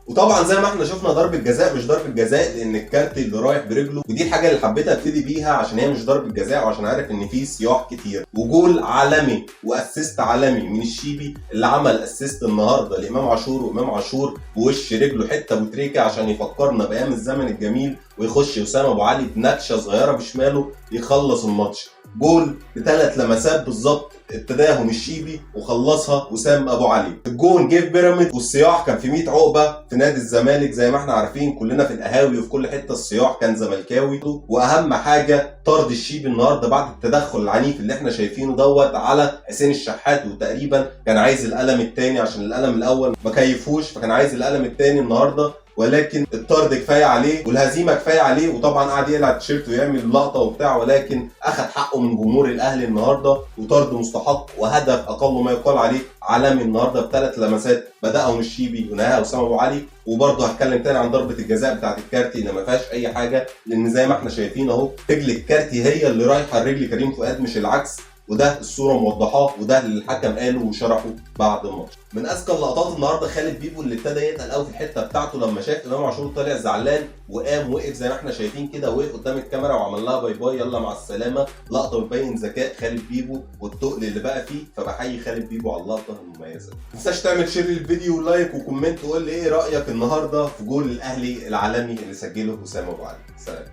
وطبعا زي ما احنا شفنا ضربه جزاء مش ضربه جزاء، لان الكارت اللي رايح برجله، ودي الحاجه اللي حبيت ابتدي بيها عشان هي مش ضربه جزاء، وعشان عارف ان في صياح كتير. وجول عالمي واسيست عالمي من الشيبي اللي عمل اسيست النهارده لامام عاشور، وامام عاشور بوش رجله حته بوتريكه عشان يفكرنا بايام الزمن الجميل، ويخش وسام ابو علي بنكشه صغيره بشماله يخلص الماتش. جول بثلاث لمسات بالظبط ابتداهم الشيبي وخلصها وسام ابو علي. الجون جه في بيراميدز والصياح كان في 100 عقبه في نادي الزمالك، زي ما احنا عارفين كلنا في القهاوي وفي كل حته الصياح كان زملكاوي. واهم حاجه طرد الشيبي النهارده بعد التدخل العنيف اللي احنا شايفينه دوت على حسين الشحات، وتقريبا كان عايز القلم الثاني عشان القلم الاول ما كيفوش، فكان عايز القلم الثاني النهارده. ولكن الطرد كفايه عليه والهزيمه كفايه عليه، وطبعا قعد يقلع التيشيرت ويعمل لقطه وبتاع، ولكن اخذ حقه من جمهور الاهلي النهارده، وطرد مستحق وهدف اقل ما يقال عليه عالمي النهارده بثلاث لمسات بداهم الشيبي ونهاها وسام ابو علي. وبرضه هتكلم تاني عن ضربه الجزاء بتاعت الكارتي اللي ما فيهاش اي حاجه، لان زي ما احنا شايفين اهو رجل الكارتي هي اللي رايحه لرجل كريم فؤاد مش العكس، وده الصوره موضحاه، وده اللي الحكم قاله وشرحه بعد الماتش. من اذكى اللقطات النهارده خالد بيبو اللي ابتدى يتقل قوي في الحته بتاعته لما شاف امام عاشور طالع زعلان، وقام وقف زي ما احنا شايفين كده، وقف قدام الكاميرا وعمل لها باي باي يلا مع السلامه. لقطه بتبين ذكاء خالد بيبو والتقل اللي بقى فيه، فبحيي خالد بيبو على اللقطه المميزه. ما تنساش تعمل شير للفيديو ولايك وكومنت وقول لي ايه رايك النهارده في جول الاهلي العالمي اللي سجله وسام ابو علي. سلام.